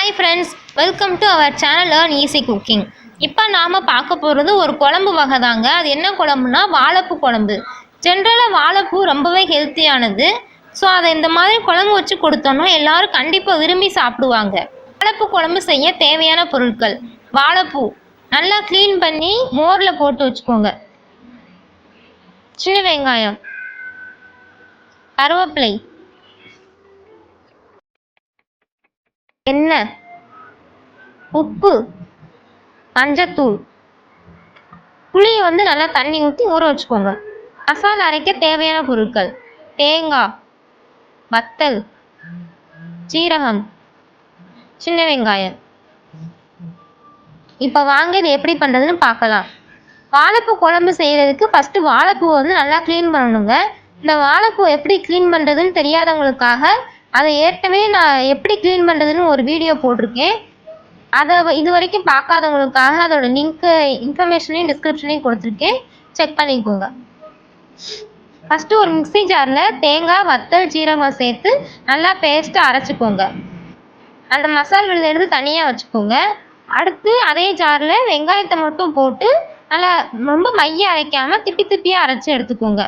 Hi friends, welcome to our channel learn easy cooking. இப்போ நாம் பார்க்க போகிறது ஒரு குழம்பு வகை தாங்க. அது என்ன குழம்புனா வாழைப்பூ குழம்பு. ஜென்ரலாக வாழைப்பூ ரொம்பவே ஹெல்த்தியானது. ஸோ அதை இந்த மாதிரி குழம்பு வச்சு கொடுத்தோன்னா எல்லோரும் கண்டிப்பாக விரும்பி சாப்பிடுவாங்க. வாழைப்பூ குழம்பு செய்ய தேவையான பொருட்கள்: வாழைப்பூ நல்லா க்ளீன் பண்ணி மோரில் போட்டு வச்சுக்கோங்க, சின்ன வெங்காயம், கருவேப்பிலை, எண்ணெய், உப்பு, மஞ்சத்தூள், புளியை நல்லா தண்ணி ஊற்றி ஊற வச்சுக்கோங்க. மசாலா அரைக்க தேவையான பொருட்கள்: தேங்காய், வத்தல், சீரகம், சின்ன வெங்காயம். இப்போ வாங்க இது எப்படி பண்ணுறதுன்னு பார்க்கலாம். வாழைப்பூ குழம்பு செய்கிறதுக்கு ஃபஸ்ட்டு வாழைப்பூவை நல்லா க்ளீன் பண்ணணுங்க. இந்த வாழைப்பூ எப்படி க்ளீன் பண்ணுறதுன்னு தெரியாதவங்களுக்காக அதை ஏற்கனவே நான் எப்படி க்ளீன் பண்ணுறதுன்னு ஒரு வீடியோ போட்டிருக்கேன். அதை இது வரைக்கும் பார்க்காதவங்களுக்காக அதோட லிங்க்கு இன்ஃபர்மேஷனையும் டிஸ்கிரிப்ஷனையும் கொடுத்துருக்கேன், செக் பண்ணிக்கோங்க. ஃபஸ்ட்டு ஒரு மிக்ஸி ஜாரில் தேங்காய், வத்தல், சீரகம் சேர்த்து நல்லா பேஸ்ட்டாக அரைச்சிக்கோங்க. அந்த மசாலா விழுதை எடுத்து தனியாக வச்சுக்கோங்க. அடுத்து அதே ஜாரில் வெங்காயத்தை மட்டும் போட்டு நல்லா ரொம்ப மைய அரைக்காமல் திப்பி திப்பியாக அரைச்சி எடுத்துக்கோங்க.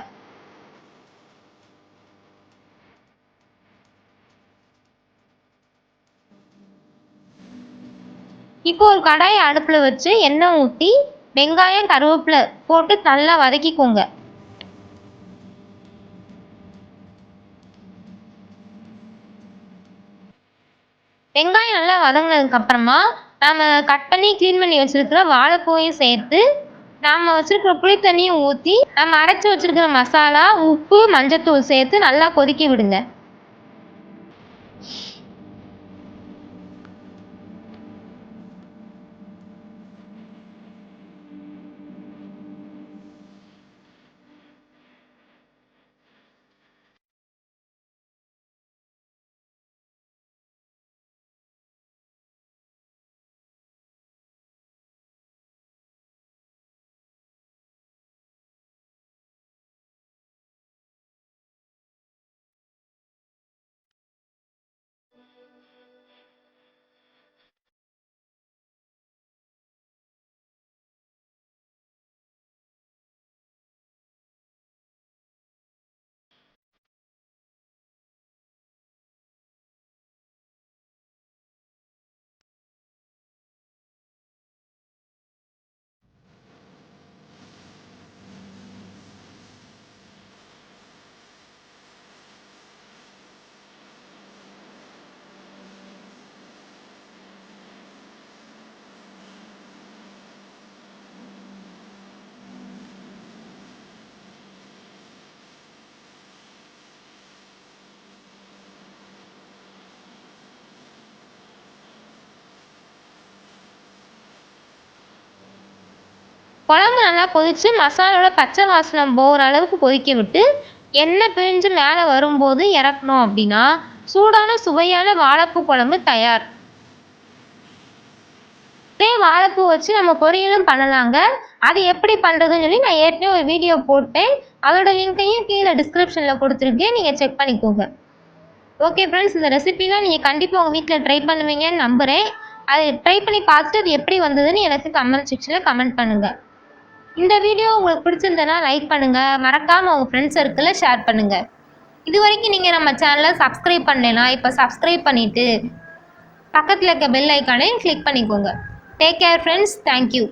இப்போ ஒரு கடாயை அடுப்பில் வச்சு எண்ணெய் ஊற்றி வெங்காயம், கருவேப்பிலை போட்டு நல்லா வதக்கிக்கோங்க. வெங்காயம் நல்லா வதங்கினதுக்கு அப்புறமா நம்ம கட் பண்ணி க்ளீன் பண்ணி வச்சுருக்கிற வாழைப்பூவையும் சேர்த்து நம்ம வச்சுருக்கிற புளி தண்ணியும் ஊற்றி நம்ம அரைச்சி வச்சுருக்கிற மசாலா, உப்பு, மஞ்சத்தூள் சேர்த்து நல்லா கொதிக்க விடுங்க. குழம்பு நல்லா கொதித்து மசாலாவோட பச்சை வாசனை போகிற அளவுக்கு கொதிக்க விட்டு எண்ணெய் பிரிஞ்சு மேலே வரும்போது இறக்கணும். அப்படின்னா சூடான சுவையான வாழைப்பூ குழம்பு தயார். இதே வாழைப்பூ வச்சு நம்ம பொரியலும் பண்ணலாங்க. அது எப்படி பண்ணுறதுன்னு சொல்லி நான் ஏற்கனவே ஒரு வீடியோ போட்டேன், அதோட லிங்கையும் கீழே டிஸ்கிரிப்ஷனில் கொடுத்துருக்கேன், நீங்கள் செக் பண்ணிக்கோங்க. ஓகே ஃப்ரெண்ட்ஸ், இந்த ரெசிபிலாம் நீங்கள் கண்டிப்பாக உங்கள் வீட்டில் ட்ரை பண்ணுவீங்கன்னு நம்புகிறேன். அதை ட்ரை பண்ணி பார்த்துட்டு அது எப்படி வந்ததுன்னு எனக்கு கமெண்ட் செக்ஷனில் கமெண்ட் பண்ணுங்கள். இந்த வீடியோ உங்களுக்கு பிடிச்சிருந்தனா லைக் பண்ணுங்கள், மறக்காமல் உங்கள் ஃப்ரெண்ட்ஸ் சர்க்கிளில் ஷேர் பண்ணுங்கள். இது வரைக்கும் நீங்கள் நம்ம சேனலை சப்ஸ்கிரைப் பண்ணலைன்னா இப்போ சப்ஸ்கிரைப் பண்ணிவிட்டு பக்கத்தில் இருக்க பெல் ஐக்கானையும் கிளிக் பண்ணிக்கோங்க. Take care friends, thank you.